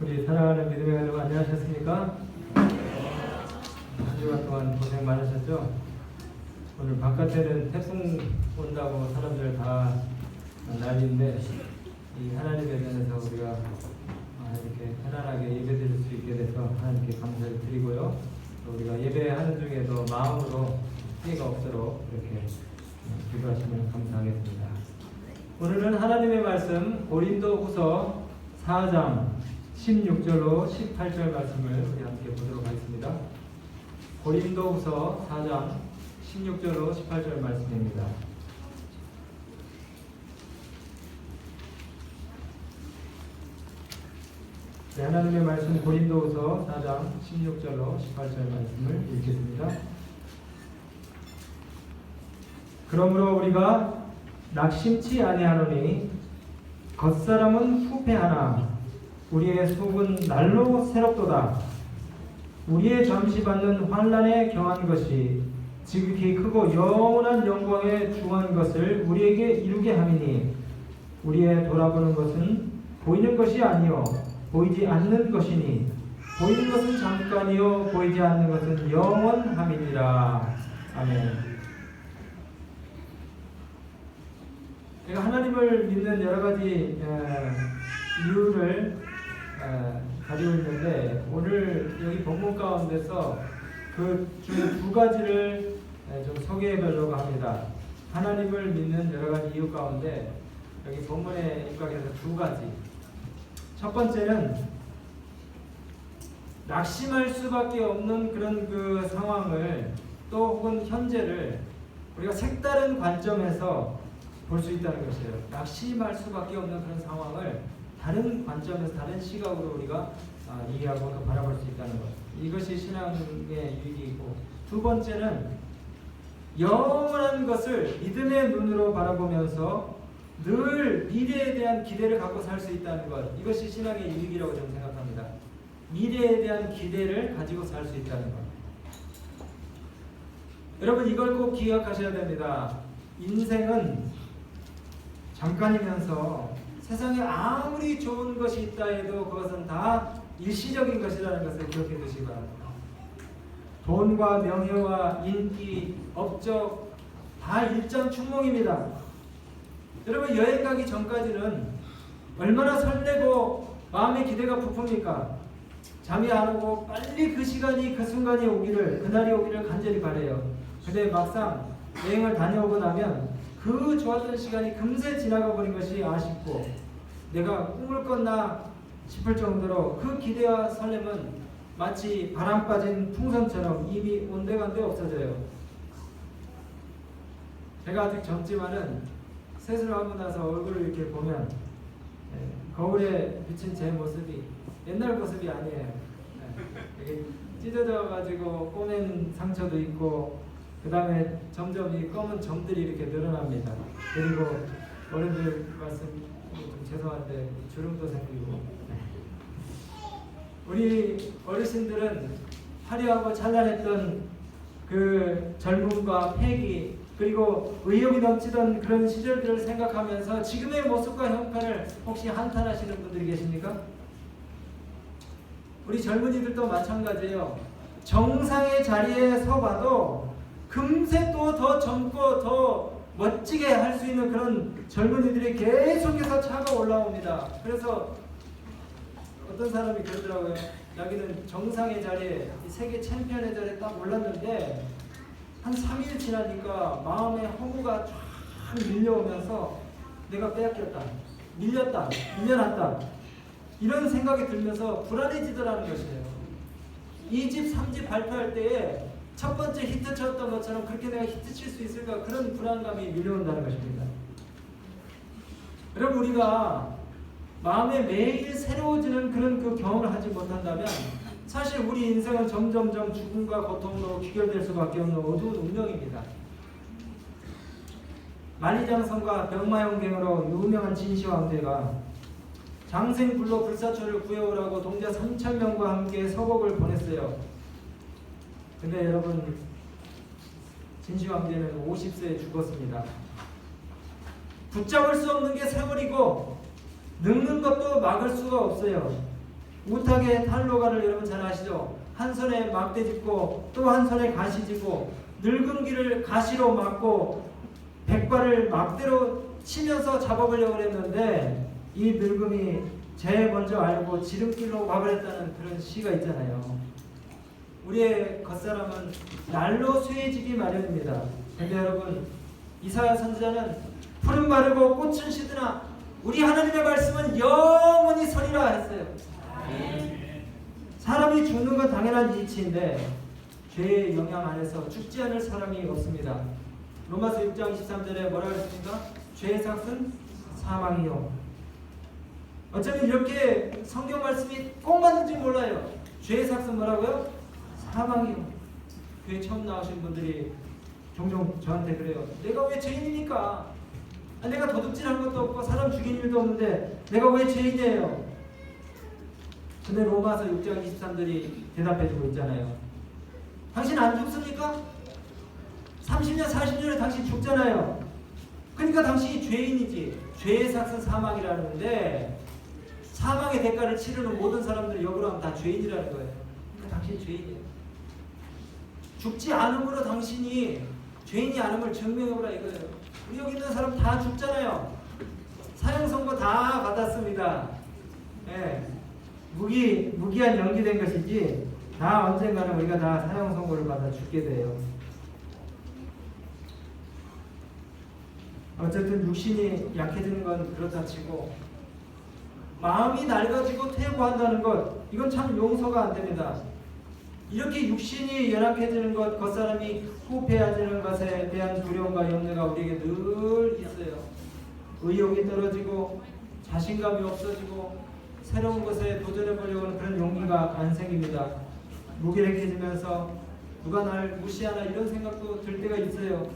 우리 사랑하는 믿음의 여러분 안녕하셨습니까? 한 주간 동안 고생 많으셨죠? 오늘 바깥에는 태풍 온다고 사람들 다 난리인데 이 하나님의 면에서 우리가 이렇게 편안하게 예배드릴 수 있게 돼서 하나님께 감사를 드리고요. 또 우리가 예배하는 중에도 마음으로 피해가 없도록 이렇게 기도하시면 감사하겠습니다. 오늘은 하나님의 말씀 고린도후서 4장 16절로 18절 말씀을 우리 함께 보도록 하겠습니다. 고린도후서 4장 16절로 18절 말씀입니다. 네, 하나님의 말씀 고린도후서 4장 16절로 18절 말씀을 읽겠습니다. 그러므로 우리가 낙심치 아니하노니 겉사람은 후패하나 우리의 속은 날로 새롭도다. 우리의 잠시 받는 환난에 경한 것이 지극히 크고 영원한 영광에 중한 것을 우리에게 이루게 함이니 우리의 돌아보는 것은 보이는 것이 아니요 보이지 않는 것이니 보이는 것은 잠깐이요 보이지 않는 것은 영원함이니라. 아멘. 제가 하나님을 믿는 여러 가지 이유를 가지고 있는데 오늘 여기 본문 가운데서 그 중 두 가지를 좀 소개해 보려고 합니다. 하나님을 믿는 여러 가지 이유 가운데 여기 본문에 입각해서 두 가지. 첫 번째는 낙심할 수밖에 없는 그런 그 상황을 또 혹은 현재를 우리가 색다른 관점에서 볼 수 있다는 것이에요. 낙심할 수밖에 없는 그런 상황을 다른 관점에서 다른 시각으로 우리가 이해하고 또 바라볼 수 있다는 것. 이것이 신앙의 유익이고, 두 번째는 영원한 것을 믿음의 눈으로 바라보면서 늘 미래에 대한 기대를 갖고 살 수 있다는 것. 이것이 신앙의 유익이라고 저는 생각합니다. 미래에 대한 기대를 가지고 살 수 있다는 것. 여러분 이걸 꼭 기억하셔야 됩니다. 인생은 잠깐이면서 세상에 아무리 좋은 것이 있다 해도 그것은 다 일시적인 것이라는 것을 기억해 두시기 바랍니다. 돈과 명예와 인기, 업적 다 일장춘몽입니다. 여러분 여행 가기 전까지는 얼마나 설레고 마음의 기대가 부푼니까? 잠이 안 오고 빨리 그 시간이 그 순간이 오기를 그날이 오기를 간절히 바라요. 근데 막상 여행을 다녀오고 나면 그 좋았던 시간이 금세 지나가 버린 것이 아쉽고 내가 꿈을 꿨나 싶을 정도로 그 기대와 설렘은 마치 바람 빠진 풍선처럼 이미 온데간데 없어져요. 제가 아직 젊지만은 세수를 하고 나서 얼굴을 이렇게 보면 거울에 비친 제 모습이 옛날 모습이 아니에요. 이게 찢어져 가지고 꼬맨 상처도 있고 그 다음에 점점 이 검은 점들이 이렇게 늘어납니다. 그리고 어른들 말씀 좀 죄송한데 주름도 생기고. 우리 어르신들은 화려하고 찬란했던 그 젊음과 패기 그리고 의욕이 넘치던 그런 시절들을 생각하면서 지금의 모습과 형편을 혹시 한탄하시는 분들이 계십니까? 우리 젊은이들도 마찬가지예요. 정상의 자리에 서봐도 금세 또 더 젊고 더 멋지게 할 수 있는 그런 젊은이들이 계속해서 차가 올라옵니다. 그래서 어떤 사람이 그러더라고요. 자기는 정상의 자리에 세계 챔피언의 자리에 딱 올랐는데 한 3일 지나니까 마음의 허무가 쫙 밀려오면서 내가 빼앗겼다, 밀렸다, 밀려났다 이런 생각이 들면서 불안해지더라는 것이에요. 2집, 3집 발표할 때에 첫 번째 히트 쳤던 것처럼 그렇게 내가 히트 칠 수 있을까 그런 불안감이 밀려온다는 것입니다. 여러분 우리가 마음에 매일 새로워지는 그런 그 경험을 하지 못한다면 사실 우리 인생은 점점점 죽음과 고통으로 귀결될 수밖에 없는 어두운 운명입니다. 만리장성과 병마용갱으로 유명한 진시황제가 장생불로 불사초를 구해오라고 동자 3,000명과 함께 서곡을 보냈어요. 근데 여러분 진시황제는 50세에 죽었습니다. 붙잡을 수 없는 게 세월이고 늙는 것도 막을 수가 없어요. 우탁의 탈로가를 여러분 잘 아시죠? 한 손에 막대 짚고 또 한 손에 가시 쥐고 늙은 길을 가시로 막고 백발을 막대로 치면서 잡아보려고 했는데 이 늙음이 제일 먼저 알고 지름길로 와버렸다는 그런 시가 있잖아요. 우리의 겉사람은 날로 쇠해지기 마련입니다. 근데 여러분 이사야 선지자는 푸른 마르고 꽃은 시드나 우리 하나님의 말씀은 영원히 서리라 했어요. 사람이 죽는 건 당연한 이치인데 죄의 영향 안에서 죽지 않을 사람이 없습니다. 로마서 6장 23절에 뭐라고 했습니까? 죄의 삭은 사망이요. 어쩌면 이렇게 성경 말씀이 꼭 맞는지 몰라요. 죄의 삭은 뭐라고요? 사망이요. 교회 처음 나오신 분들이 종종 저한테 그래요. 내가 왜 죄인입니까? 내가 도둑질한 것도 없고 사람 죽인 일도 없는데 내가 왜 죄인이에요? 근데 로마서 6장 23절이 대답해주고 있잖아요. 당신 안 죽습니까? 30년 40년에 당신 죽잖아요. 그러니까 당신이 죄인이지. 죄의 삭은 사망이라는데 사망의 대가를 치르는 모든 사람들 역으로 하면 다 죄인이라는 거예요. 그러니까 당신 죄인이에요. 죽지 않음으로 당신이 죄인이 아님을 증명해보라 이거예요. 우리 여기 있는 사람 다 죽잖아요. 사형 선고 다 받았습니다. 예. 무기한 연기된 것이지 다 언젠가는 우리가 다 사형 선고를 받아 죽게 돼요. 어쨌든 육신이 약해지는 건 그렇다 치고 마음이 낡아지고 퇴보한다는 것 이건 참 용서가 안 됩니다. 이렇게 육신이 연약해지는 것, 겉사람이 후패해지는 것에 대한 두려움과 염려가 우리에게 늘 있어요. 의욕이 떨어지고 자신감이 없어지고 새로운 것에 도전해 보려고 하는 그런 용기가 안 생깁니다. 무기력해지면서 누가 날 무시하나 이런 생각도 들 때가 있어요.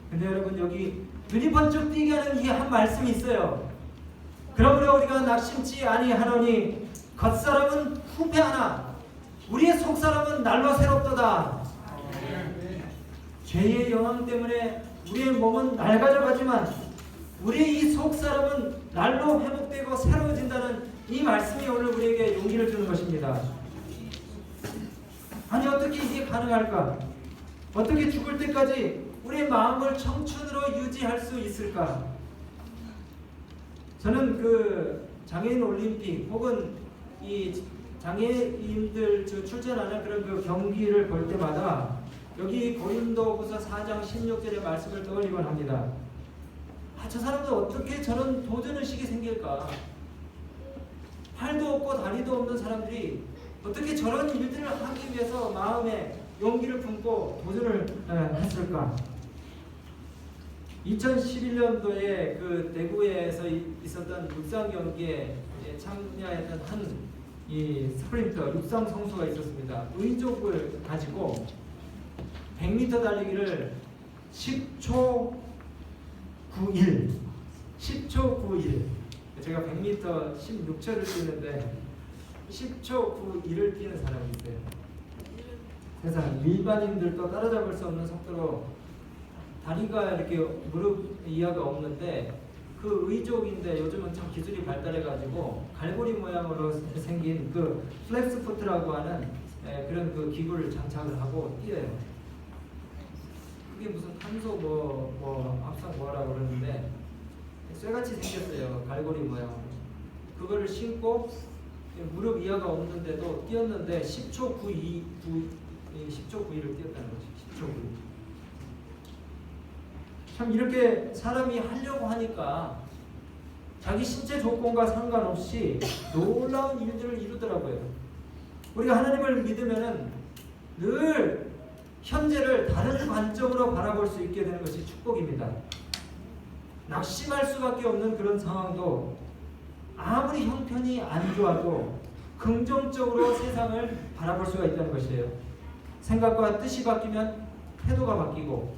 근데 여러분 여기 눈이 번쩍 띄게 하는 이 한 말씀이 있어요. 그러므로 우리가 낙심치 아니하노니 겉사람은 후패하나 우리의 속사람은 날로 새롭도다. 죄의 영향 때문에 우리의 몸은 낡아져 가지만 우리의 이 속사람은 날로 회복되고 새로워진다는 이 말씀이 오늘 우리에게 용기를 주는 것입니다. 아니 어떻게 이게 가능할까? 어떻게 죽을 때까지 우리의 마음을 청춘으로 유지할 수 있을까? 저는 그 장애인 올림픽 혹은 이 장애인들 출전하는 그런 그 경기를 볼 때마다 여기 고린도후서 4장 16절의 말씀을 떠올리곤 합니다. 저 사람들 어떻게 저런 도전의식이 생길까? 팔도 없고 다리도 없는 사람들이 어떻게 저런 일들을 하기 위해서 마음에 용기를 품고 도전을 했을까? 2011년도에 그 대구에서 있었던 육상 경기에 참여했던 한 이 스프린터 육상 선수가 있었습니다. 의족을 가지고 100m 달리기를 10초 91 제가 100m 16초를 뛰는데 10초 91을 뛰는 사람이 있어요. 세상 일반인들도 따라잡을 수 없는 속도로 다리가 이렇게 무릎 이하가 없는데 그 의족인데 요즘은 참 기술이 발달해가지고 갈고리 모양으로 생긴 그 플렉스 푸트라고 하는 그런 그 기구를 장착을 하고 뛰어요. 그게 무슨 탄소 합성 뭐라고 그러는데 쇠같이 생겼어요. 갈고리 모양. 그거를 신고 무릎 이하가 없는데도 뛰었는데 10초 91을 뛰었다는 거지. 10초 91. 참 이렇게 사람이 하려고 하니까 자기 신체 조건과 상관없이 놀라운 일들을 이루더라고요. 우리가 하나님을 믿으면은 늘 현재를 다른 관점으로 바라볼 수 있게 되는 것이 축복입니다. 낙심할 수밖에 없는 그런 상황도 아무리 형편이 안 좋아도 긍정적으로 세상을 바라볼 수가 있다는 것이에요. 생각과 뜻이 바뀌면 태도가 바뀌고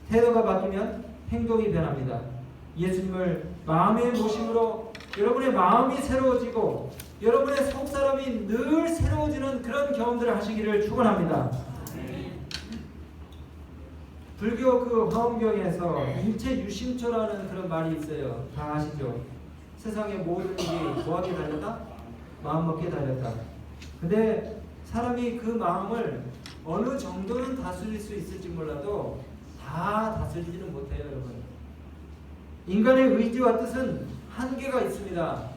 태도가 바뀌면 행동이 변합니다. 예수님을 마음의 모심으로 여러분의 마음이 새로워지고 여러분의 속사람이 늘 새로워지는 그런 경험들을 하시기를 축원합니다. 불교 그 화엄경에서 일체 유심초라는 그런 말이 있어요. 다 아시죠? 세상의 모든 일이 뭐하게 달렸다? 마음먹기에 달렸다. 근데 사람이 그 마음을 어느 정도는 다스릴 수 있을지 몰라도 다 다스리지는 못해요, 여러분. 인간의 의지와 뜻은 한계가 있습니다.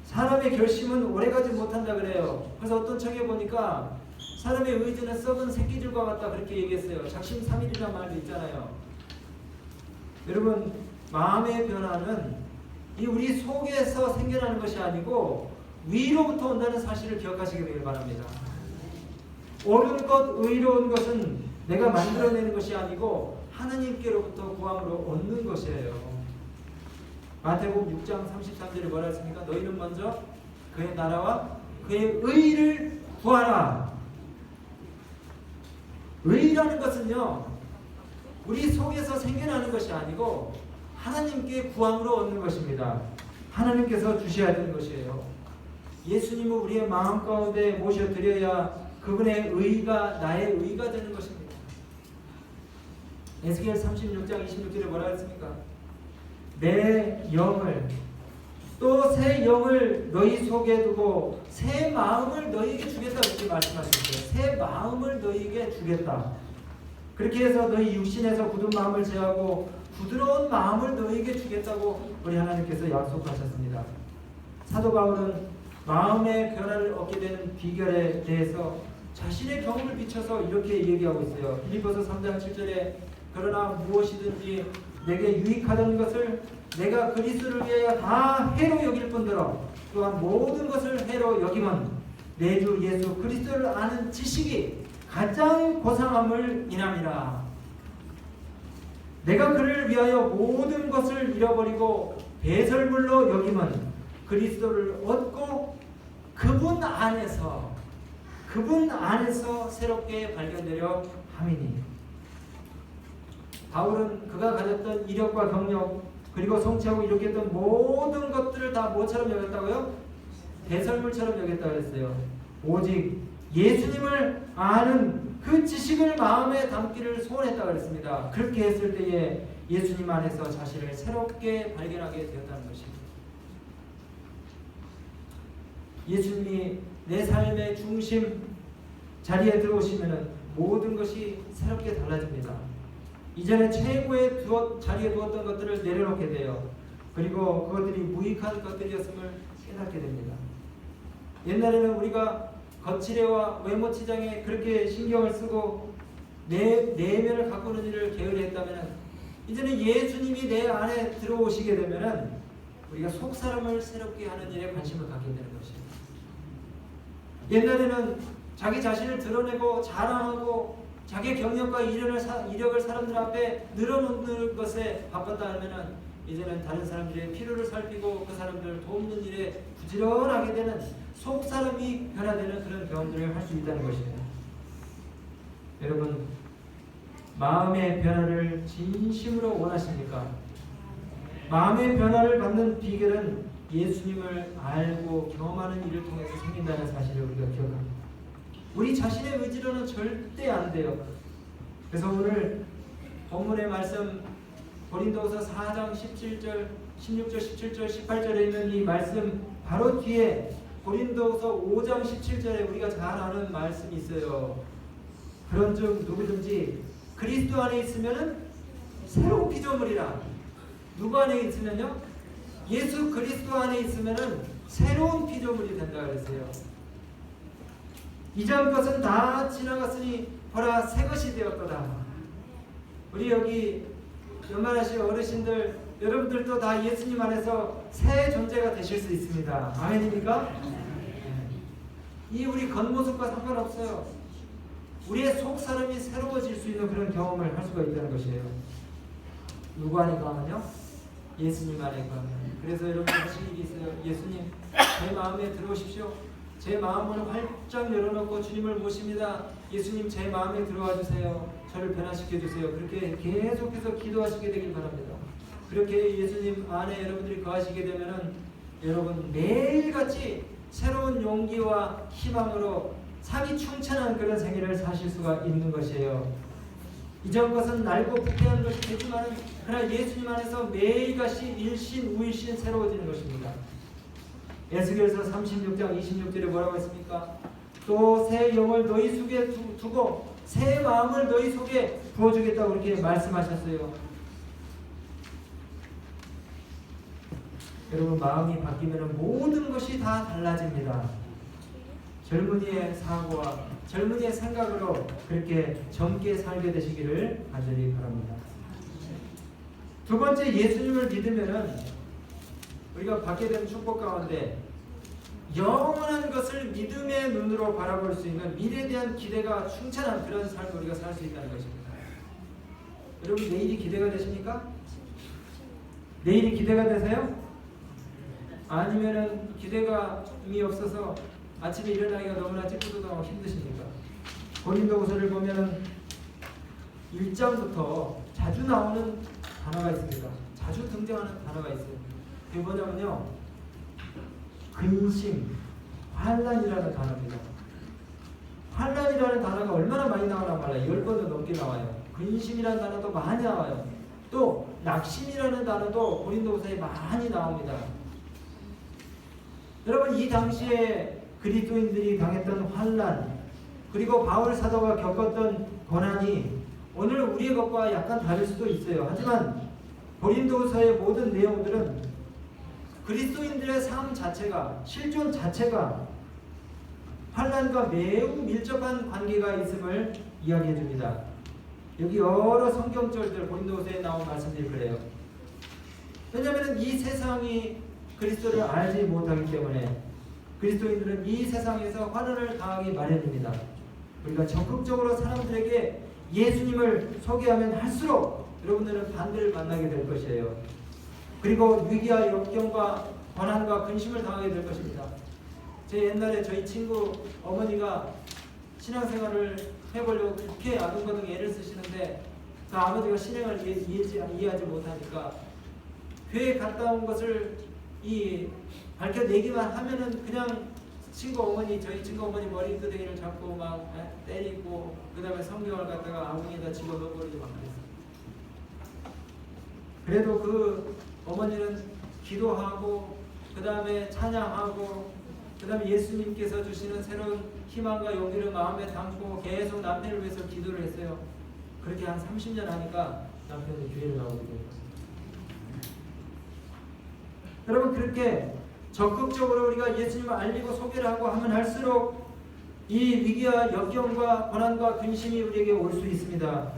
사람의 결심은 오래가지 못한다 그래요. 그래서 어떤 책에 보니까 사람의 의지는 썩은 새끼줄과 같다 그렇게 얘기했어요. 작심삼일이라는 말도 있잖아요. 여러분, 마음의 변화는 이 우리 속에서 생겨나는 것이 아니고 위로부터 온다는 사실을 기억하시기 되길 바랍니다. 옳은 것, 의로운 것은 내가 만들어내는 것이 아니고 하나님께로부터 구함으로 얻는 것이에요. 마태복음 6장 33절에 뭐라 했습니까? 너희는 먼저 그의 나라와 그의 의를 구하라. 의라는 것은요, 우리 속에서 생겨나는 것이 아니고 하나님께 구함으로 얻는 것입니다. 하나님께서 주셔야 되는 것이에요. 예수님을 우리의 마음 가운데 모셔드려야 그분의 의가 나의 의가 되는 것입니다. 에스겔 36장 26절에 뭐라 했습니까? 내 영을 또 새 영을 너희 속에 두고 새 마음을 너희에게 주겠다 이렇게 말씀하셨어요. 새 마음을 너희에게 주겠다. 그렇게 해서 너희 육신에서 굳은 마음을 제하고 부드러운 마음을 너희에게 주겠다고 우리 하나님께서 약속하셨습니다. 사도 바울은 마음의 변화를 얻게 되는 비결에 대해서 자신의 경험을 비춰서 이렇게 얘기하고 있어요. 빌립보서 3장 7절에 그러나 무엇이든지 내게 유익하던 것을 내가 그리스도를 위하여 다 해로 여길 뿐더러 또한 모든 것을 해로 여기면 내 주 예수 그리스도를 아는 지식이 가장 고상함을 인함이라. 내가 그를 위하여 모든 것을 잃어버리고 배설물로 여기면 그리스도를 얻고 그분 안에서 새롭게 발견되려 함이니. 바울은 그가 가졌던 이력과 경력 그리고 성취하고 이룩했던 모든 것들을 다 뭐처럼 여겼다고요? 배설물처럼 여겼다고 했어요. 오직 예수님을 아는 그 지식을 마음에 담기를 소원했다고 했습니다. 그렇게 했을 때에 예수님 안에서 자신을 새롭게 발견하게 되었다는 것입니다. 예수님이 내 삶의 중심 자리에 들어오시면 모든 것이 새롭게 달라집니다. 이전에 최고의 자리에 두었던 것들을 내려놓게 돼요. 그리고 그것들이 무익한 것들이었음을 깨닫게 됩니다. 옛날에는 우리가 거칠애와 외모 치장에 그렇게 신경을 쓰고 내면을 가꾸는 일을 게으르했다면 이제는 예수님이 내 안에 들어오시게 되면 우리가 속 사람을 새롭게 하는 일에 관심을 갖게 되는 것입니다. 옛날에는 자기 자신을 드러내고 자랑하고 자기 경력과 이력을 사람들 앞에 늘어놓는 것에 바빴다 하면 이제는 다른 사람들의 필요를 살피고 그 사람들을 돕는 일에 부지런하게 되는 속 사람이 변화되는 그런 경험들을 할 수 있다는 것입니다. 여러분, 마음의 변화를 진심으로 원하십니까? 마음의 변화를 받는 비결은 예수님을 알고 경험하는 일을 통해서 생긴다는 사실을 우리가 기억합니다. 우리 자신의 의지로는 절대 안 돼요. 그래서 오늘 본문의 말씀 고린도서 4장 17절, 16절, 17절, 18절에 있는 이 말씀 바로 뒤에 고린도서 5장 17절에 우리가 잘 아는 말씀이 있어요. 그런즉 누구든지 그리스도 안에 있으면은 새로운 피조물이라. 누구 안에 있으면요? 예수 그리스도 안에 있으면은 새로운 피조물이 된다 그랬어요. 이전 것은 다 지나갔으니 보라 새 것이 되었도다. 우리 여기 연말하신 어르신들 여러분들도 다 예수님 안에서 새 존재가 되실 수 있습니다. 아멘입니까? 이 우리 겉모습과 상관없어요. 우리의 속 사람이 새로워질 수 있는 그런 경험을 할 수가 있다는 것이에요. 누구 안에 가면요? 예수님 안에 가면. 그래서 여러분 하실 일이 있어요. 예수님 제 마음에 들어오십시오. 제 마음을 활짝 열어놓고 주님을 모십니다. 예수님 제 마음에 들어와 주세요. 저를 변화시켜 주세요. 그렇게 계속해서 기도하시게 되길 바랍니다. 그렇게 예수님 안에 여러분들이 거하시게 되면은 여러분 매일같이 새로운 용기와 희망으로 삶이 충천한 그런 생애를 사실 수가 있는 것이에요. 이전 것은 낡고 부패한 것이 되지만 그러나 예수님 안에서 매일같이 일신 우일신 새로워지는 것입니다. 에스겔서 36장 26절에 뭐라고 했습니까? 또 새 영을 너희 속에 두고 새 마음을 너희 속에 부어주겠다고 이렇게 말씀하셨어요. 여러분, 마음이 바뀌면 모든 것이 다 달라집니다. 젊은이의 사고와 젊은이의 생각으로 그렇게 젊게 살게 되시기를 간절히 바랍니다. 두 번째, 예수님을 믿으면은 우리가 받게 되는 축복 가운데 영원한 것을 믿음의 눈으로 바라볼 수 있는 미래에 대한 기대가 충천한 그런 삶을 우리가 살 수 있다는 것입니다. 여러분, 내일이 기대가 되십니까? 내일이 기대가 되세요? 아니면은 기대가 이미 없어서 아침에 일어나기가 너무나 찌뿌둥하고 힘드십니까? 고린도후서를 보면은 1장부터 자주 나오는 단어가 있습니다. 자주 등장하는 단어가 있어요. 그게 뭐냐면요, 근심, 환난이라는 단어입니다. 환난이라는 단어가 얼마나 많이 나오나 몰라요. 10번도 넘게 나와요. 근심이라는 단어도 많이 나와요. 또 낙심이라는 단어도 고린도후서에 많이 나옵니다. 여러분, 이 당시에 그리스도인들이 당했던 환난, 그리고 바울 사도가 겪었던 고난이 오늘 우리의 것과 약간 다를 수도 있어요. 하지만 고린도서의 모든 내용들은 그리스도인들의 삶 자체가, 실존 자체가 환난과 매우 밀접한 관계가 있음을 이야기해 줍니다. 여기 여러 성경절들, 고린도서에 나온 말씀들이 그래요. 왜냐하면 이 세상이 그리스도를 알지 못하기 때문에 그리스도인들은 이 세상에서 환난을 당하기 마련입니다. 우리가 적극적으로 사람들에게 예수님을 소개하면 할수록 여러분들은 반대를 만나게 될 것이에요. 그리고 위기와 역경과 고난과 근심을 당하게 될 것입니다. 제 옛날에 저희 친구 어머니가 신앙생활을 해보려고 그렇게 아둥바둥 애를 쓰시는데 그 아버지가 신앙을 이해하지 못하니까 교회 갔다 온 것을 밝혀내기만 하면은 그냥 저희 친구 어머니 머리끄댕이를 잡고 막 때리고, 그 다음에 성경을 갖다가 아궁이에다 집어넣어버리고 막 그랬어요. 그래도 그 어머니는 기도하고, 그 다음에 찬양하고, 그 다음에 예수님께서 주시는 새로운 희망과 용기를 마음에 담고 계속 남편을 위해서 기도를 했어요. 그렇게 한 30년 하니까 남편이 교회를 나오게 돼요. 여러분, 그렇게 적극적으로 우리가 예수님을 알리고 소개를 하고 하면 할수록 이 위기와 역경과 고난과 근심이 우리에게 올 수 있습니다.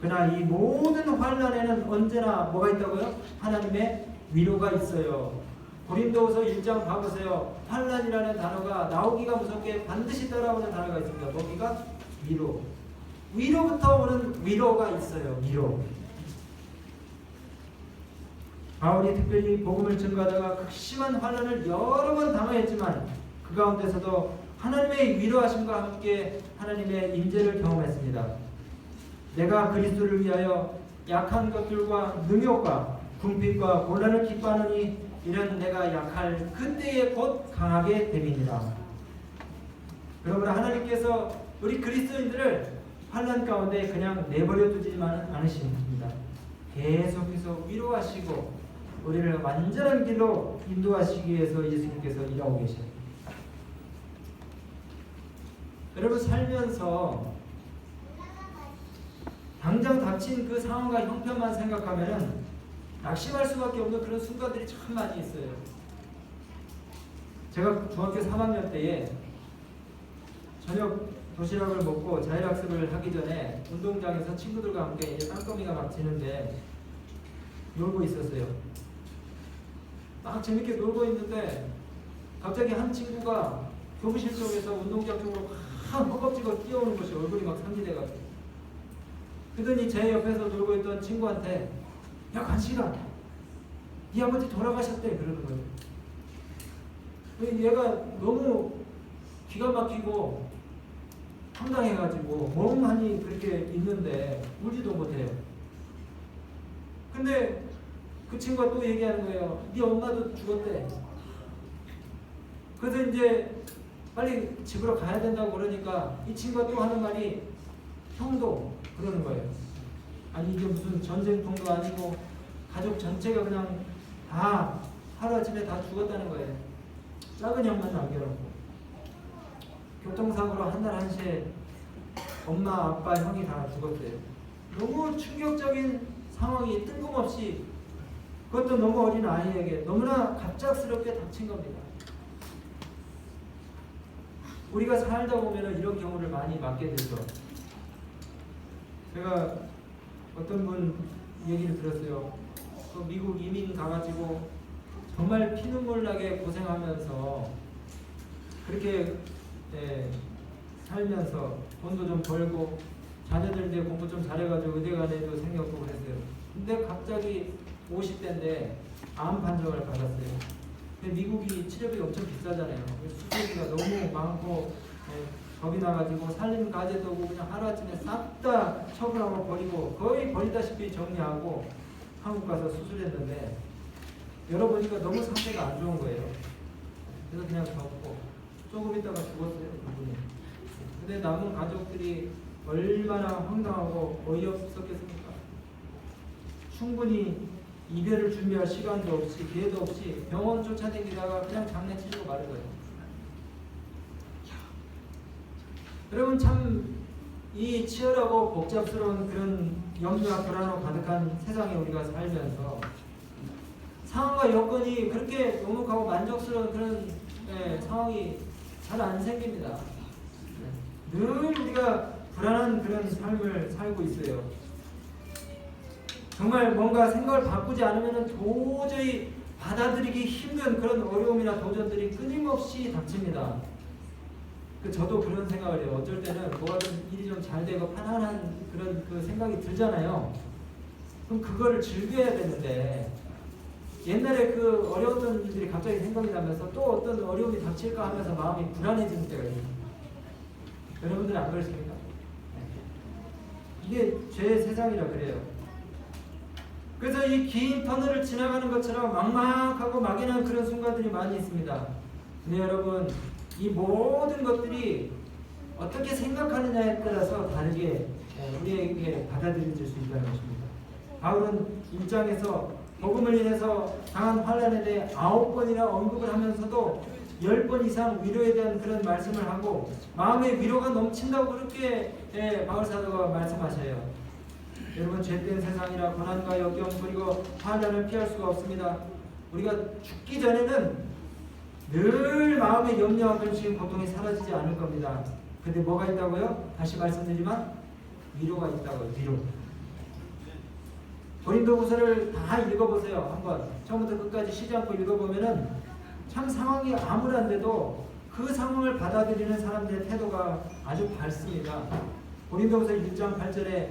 그러나 이 모든 환난에는 언제나 뭐가 있다고요? 하나님의 위로가 있어요. 고린도후서 1장 봐보세요. 환난이라는 단어가 나오기가 무섭게 반드시 따라오는 단어가 있습니다. 거기가 위로. 위로부터 오는 위로가 있어요. 위로. 바울이 특별히 복음을 전가하다가 극심한 환난을 여러 번 당하였지만 그 가운데서도 하나님의 위로하심과 함께 하나님의 임재를 경험했습니다. 내가 그리스도를 위하여 약한 것들과 능욕과 궁핍과 곤란을 기뻐하느니 이런 내가 약할 그때에 곧 강하게 됨이니라. 여러분, 하나님께서 우리 그리스도인들을 환난 가운데 그냥 내버려 두지만은 않으십니다. 계속해서 위로하시고 우리를 완전한 길로 인도하시기 위해서 예수님께서 일하고 계십니다. 여러분, 살면서 당장 닥친 그 상황과 형편만 생각하면 낙심할 수밖에 없는 그런 순간들이 참 많이 있어요. 제가 중학교 3학년 때에 저녁 도시락을 먹고 자율학습을 하기 전에 운동장에서 친구들과 함께 땅거미가 막 지는데 놀고 있었어요. 막 재밌게 놀고 있는데 갑자기 한 친구가 교무실 쪽에서 운동장 쪽으로 확 허겁지겁 뛰어오는 것이 얼굴이 막 상기돼가지고, 그러더니 제 옆에서 놀고 있던 친구한테 야, 간식아, 네 아버지 돌아가셨대 그러는 거예요. 얘가 너무 기가 막히고 황당해가지고 멍하니 그렇게 있는데 울지도 못해요. 근데 그 친구가 또 얘기하는 거예요. 네 엄마도 죽었대. 그래서 이제 빨리 집으로 가야 된다고 그러니까 이 친구가 또 하는 말이 형도 그러는 거예요. 아니 이게 무슨 전쟁통도 아니고 가족 전체가 그냥 다 하루아침에 다 죽었다는 거예요. 작은 형만 남겨놓고 교통사고로 한 달 한시에 엄마, 아빠, 형이 다 죽었어요. 너무 충격적인 상황이 뜬금없이, 그것도 너무 어린 아이에게 너무나 갑작스럽게 닥친 겁니다. 우리가 살다 보면 이런 경우를 많이 맞게 되죠. 제가 어떤 분 얘기를 들었어요. 그 미국 이민 가가지고 정말 피눈물 나게 고생하면서 그렇게 살면서 돈도 좀 벌고 자녀들 이제 공부 좀 잘해가지고 의대간에도 생겼고 그랬어요. 근데 갑자기 50대인데 암 판정을 받았어요. 근데 미국이 치료비 엄청 비싸잖아요. 수술비가 너무 많고 겁이 나가지고 살림 가제도 오고 그냥 하루아침에 싹 다 처분하고 버리고 거의 버리다시피 정리하고 한국 가서 수술했는데 열어보니까 너무 상태가 안 좋은 거예요. 그래서 그냥 접고 조금 있다가 죽었어요, 그분이. 근데 남은 가족들이 얼마나 황당하고 어이없었겠습니까? 충분히 이별을 준비할 시간도 없이 기회도 없이 병원 쫓아다니다가 그냥 장례치르고 마는 거예요. 여러분, 참 이 치열하고 복잡스러운 그런 염려와 불안으로 가득한 세상에 우리가 살면서 상황과 여건이 그렇게 녹록하고 만족스러운 그런 상황이 잘 안 생깁니다. 늘 우리가 불안한 그런 삶을 살고 있어요. 정말 뭔가 생각을 바꾸지 않으면 도저히 받아들이기 힘든 그런 어려움이나 도전들이 끊임없이 닥칩니다. 저도 그런 생각을 해요. 어쩔 때는 뭐가 좀 일이 좀 잘 되고 편안한 그런 그 생각이 들잖아요. 그럼 그거를 즐겨야 되는데 옛날에 그 어려웠던 일들이 갑자기 생각이 나면서 또 어떤 어려움이 닥칠까 하면서 마음이 불안해지는 때가 있어요. 여러분들은 안 그러십니까? 이게 죄의 세상이라 그래요. 그래서 이 긴 터널을 지나가는 것처럼 막막하고 막연한 그런 순간들이 많이 있습니다. 근데 여러분, 이 모든 것들이 어떻게 생각하느냐에 따라서 다르게 우리에게 받아들여질 수 있다는 것입니다. 바울은 1장에서 복음을 인해서 당한 환난에 대해 9번이나 언급을 하면서도 10번 이상 위로에 대한 그런 말씀을 하고 마음의 위로가 넘친다고 그렇게 바울 사도가 말씀하셔요. 여러분, 죄된 세상이라 고난과 역경 그리고 환난을 피할 수가 없습니다. 우리가 죽기 전에는 늘 마음의 염려와 근심, 고통이 사라지지 않을 겁니다. 근데 뭐가 있다고요? 다시 말씀드리지만 위로가 있다고요. 위로. 고린도후서를 다 읽어보세요. 한번 처음부터 끝까지 쉬지 않고 읽어보면은 참 상황이 암울한데도 그 상황을 받아들이는 사람들의 태도가 아주 밝습니다. 고린도후서 1장 8절에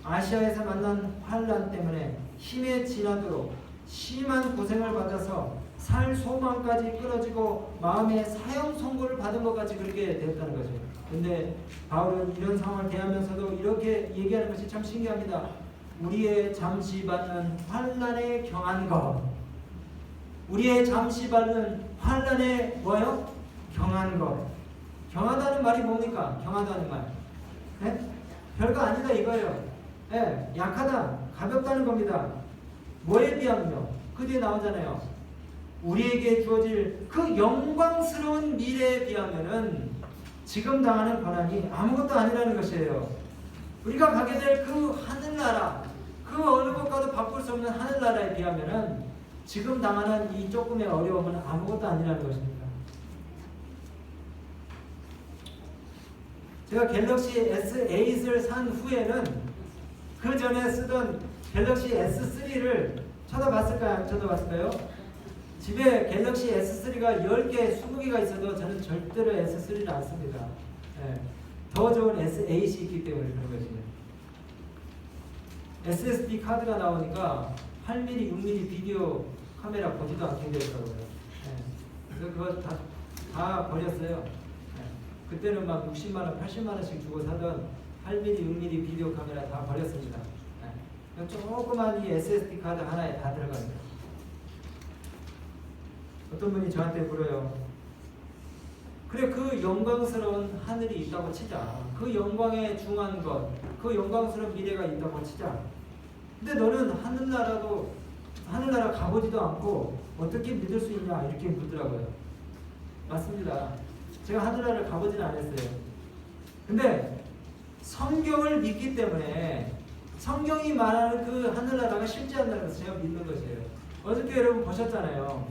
아시아에서 만난 환난 때문에 힘에 지나도록 심한 고생을 받아서 살 소망까지 끊어지고 마음에 사형 선고를 받은 것 같이 그렇게 됐다는 거죠. 근데 바울은 이런 상황을 대하면서도 이렇게 얘기하는 것이 참 신기합니다. 우리의 잠시 받는 환난에 경한 것. 우리의 잠시 받는 환난에 뭐요? 경한 것. 경하다는 말이 뭡니까? 경하다는 말. 네? 별거 아니다 이거예요. 네, 약하다, 가볍다는 겁니다. 뭐에 비하면요? 그 뒤에 나오잖아요. 우리에게 주어질 그 영광스러운 미래에 비하면은 지금 당하는 고난이 아무것도 아니라는 것이에요. 우리가 가게 될 그 하늘나라, 그 어느 것과도 바꿀 수 없는 하늘나라에 비하면은 지금 당하는 이 조금의 어려움은 아무것도 아니라는 것입니다. 제가 갤럭시 S8을 산 후에는 그 전에 쓰던 갤럭시 S3를 쳐다봤을까요? 집에 갤럭시 S3가 10개, 20개가 있어도 저는 절대로 S3를 안 씁니다. 네. 더 좋은 S8이 있기 때문에 그런 것이에요. SSD 카드가 나오니까 8mm, 6mm 비디오 카메라 보지도 않게 되더라고요. 네. 그래서 그거 다 버렸어요. 네. 그때는 막 60만원, 80만원씩 주고 사던 8mm, 6mm 비디오 카메라 다 버렸습니다. 네. 조그만 이 SSD 카드 하나에 다 들어갑니다. 어떤 분이 저한테 물어요. 그래, 그 영광스러운 하늘이 있다고 치자. 그 영광에 중한 것, 그 영광스러운 미래가 있다고 치자. 근데 너는 하늘나라 가보지도 않고 어떻게 믿을 수 있냐? 이렇게 묻더라고요. 맞습니다. 제가 하늘나라를 가보지는 않았어요. 근데 성경을 믿기 때문에 성경이 말하는 그 하늘나라가 실제 하늘나라에서 제가 믿는 것이에요. 어저께 여러분 보셨잖아요.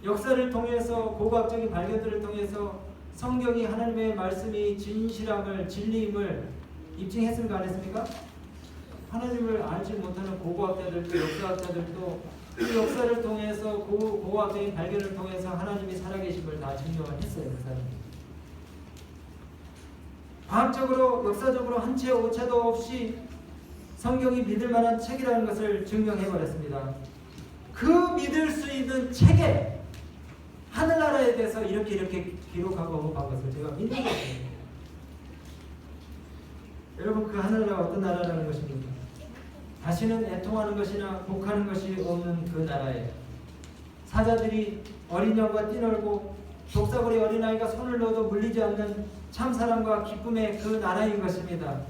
역사를 통해서 고고학적인 발견들을 통해서 성경이 하나님의 말씀이 진실함을 진리임을 입증했습니까? 안 했습니까? 하나님을 알지 못하는 고고학자들도 역사학자들도 그 역사를 통해서 고고학적인 발견을 통해서 하나님이 살아계심을 다 증명을 했어요. 그 사람이. 과학적으로 역사적으로 한 채 오차도 없이 성경이 믿을 만한 책이라는 것을 증명해버렸습니다. 그 믿을 수 있는 책에 하늘나라에 대해서 이렇게 기록하고 언급한 것을 제가 믿는 것입니다. 여러분, 그 하늘나라가 어떤 나라라는 것입니까? 다시는 애통하는 것이나 곡하는 것이 없는 그 나라에 사자들이 어린 양과 뛰놀고 독사거리 어린아이가 손을 넣어도 물리지 않는 참사랑과 기쁨의 그 나라인 것입니다.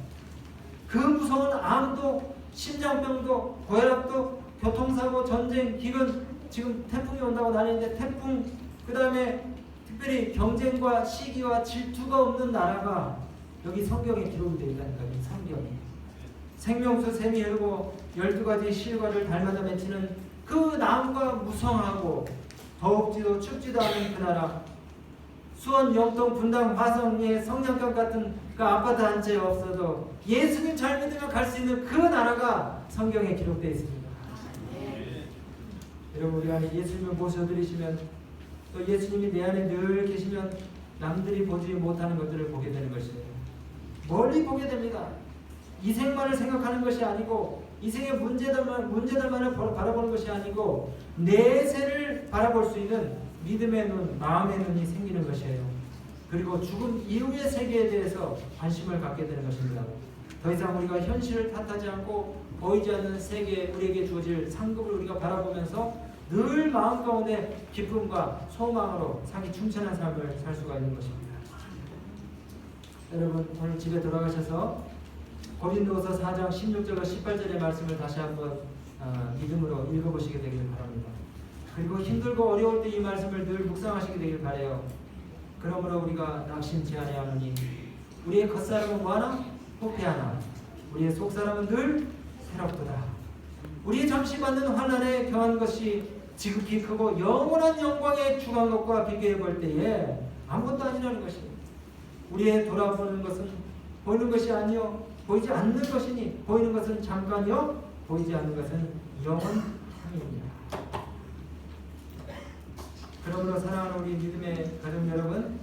그 무서운 암도 심장병도 고혈압도 교통사고 전쟁 기근 지금 태풍이 온다고 난리인데 태풍 그 다음에 특별히 경쟁과 시기와 질투가 없는 나라가 여기 성경에 기록이 되어 있다니까. 이 성경에 생명수 샘이 흐르고 12가지 실과를 달마다 맺히는 그 나무가 무성하고 더웁지도 춥지도 않은 그 나라 수원, 영동, 분당, 화성의 성냥병 같은 그 아파트 한 채 없어도 예수님 잘 믿으면 갈 수 있는 그 나라가 성경에 기록되어 있습니다. 여러분, 우리 안에 예수님을 모셔드리시면 또 예수님이 내 안에 늘 계시면 남들이 보지 못하는 것들을 보게 되는 것이에요. 멀리 보게 됩니다. 이생만을 생각하는 것이 아니고 이생의 문제들만을 바라보는 것이 아니고 내세를 바라볼 수 있는 믿음의 눈, 마음의 눈이 생기는 것이에요. 그리고 죽음 이후의 세계에 대해서 관심을 갖게 되는 것입니다. 더 이상 우리가 현실을 탓하지 않고 보이지 않는 세계에 우리에게 주어질 상급을 우리가 바라보면서 늘 마음 가운데 기쁨과 소망으로 상이 충천한 삶을 살 수가 있는 것입니다. 여러분, 오늘 집에 돌아가셔서 고린도서 4장 16절과 18절의 말씀을 다시 한번 믿음으로 읽어보시게 되길 바랍니다. 그리고 힘들고 어려울 때 이 말씀을 늘 묵상하시게 되길 바라요. 그러므로 우리가 낙심치 아니하노니 우리의 겉사람은 뭐하나? 후패하나 우리의 속사람은 늘 새롭도다. 우리의 잠시 받는 환난에 경한 것이 지극히 크고 영원한 영광에 중한 것과 비교해 볼 때에 아무것도 아니라는 것입니다. 우리의 돌아보는 것은 보이는 것이 아니요 보이지 않는 것이니 보이는 것은 잠깐이요 보이지 않는 것은 영원함입니다. 그러므로 사랑하는 우리 믿음의 가족 여러분,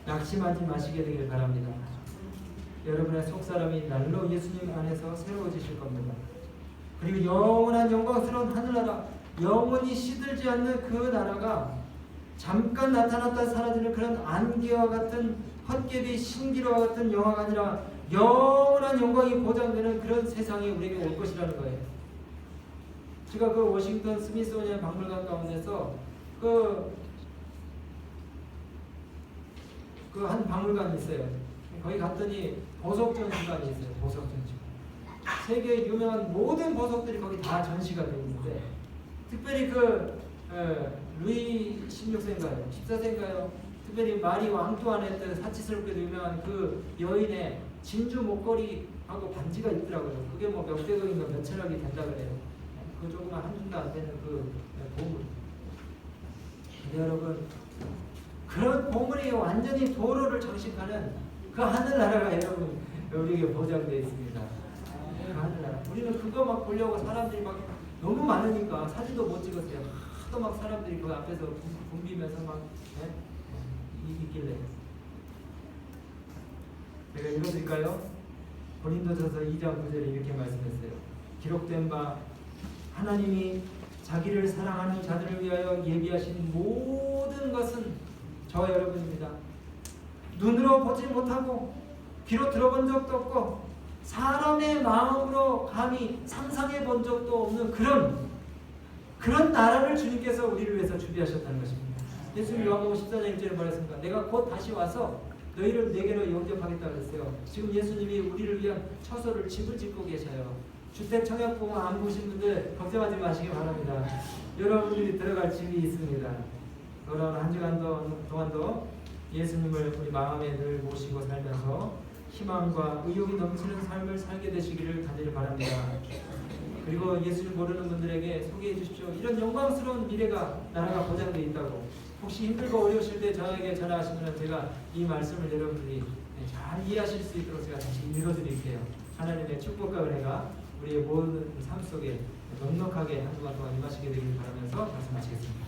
낙심하지 마시게 되길 바랍니다. 여러분의 속사람이 날로 예수님 안에서 새로워지실 겁니다. 그리고 영원한 영광스러운 하늘나라, 영원히 시들지 않는 그 나라가 잠깐 나타났다 사라지는 그런 안개와 같은 헛개비 신기루와 같은 영화가 아니라 영원한 영광이 보장되는 그런 세상이 우리에게 올 것이라는 거예요. 제가 그 워싱턴 스미소니언 박물관 가운데서 그 한 박물관이 있어요. 거기 갔더니 보석 전시관이 있어요. 보석 전시관. 세계 유명한 모든 보석들이 거기 다 전시가 되어 있는데, 특별히 그 루이 16세인가요? 14세인가요? 특별히 마리 왕뚜아네트 사치스럽게도 유명한 그 여인의 진주 목걸이하고 반지가 있더라고요. 그게 뭐 몇백 억인가 몇천억이 된다 그래요. 그 조그만 한 줌도 안 되는 그 보물. 근데 여러분, 그런 보물이 완전히 도로를 장식하는 그 하늘나라가 여러분 우리에게 보장되어 있습니다. 그 하늘나라. 우리는 그거 막 보려고 사람들이 막 너무 많으니까 사진도 못 찍었어요. 하도 막 사람들이 그 앞에서 붐비면서 막 있길래. 제가 읽어드릴까요? 고린도전서 2장 9절에 이렇게 말씀했어요. 기록된 바 하나님이 자기를 사랑하는 자들을 위하여 예비하신 모든 것은 저와 여러분입니다. 눈으로 보지 못하고 귀로 들어본 적도 없고 사람의 마음으로 감히 상상해 본 적도 없는 그런 나라를 주님께서 우리를 위해서 준비하셨다는 것입니다. 예수님 요한복음 14장 1절에 말했습니다. 내가 곧 다시 와서 너희를 내게로 영접하겠다 그랬어요. 지금 예수님이 우리를 위한 처소를 집을 짓고 계셔요. 주택 청약 보험 안 보신 분들 걱정하지 마시기 바랍니다. 여러분들이 들어갈 집이 있습니다. 그런 한 주간 동안도 예수님을 우리 마음에 늘 모시고 살면서 희망과 의욕이 넘치는 삶을 살게 되시기를 간절히 바랍니다. 그리고 예수를 모르는 분들에게 소개해 주십시오. 이런 영광스러운 미래가 나라가 보장되어 있다고. 혹시 힘들고 어려우실 때 저에게 전화하시면 제가 이 말씀을 여러분들이 잘 이해하실 수 있도록 제가 다시 읽어드릴게요. 하나님의 축복과 은혜가 우리의 모든 삶 속에 넉넉하게 한 주간 동안 임하시게 되길 바라면서 말씀 마치겠습니다.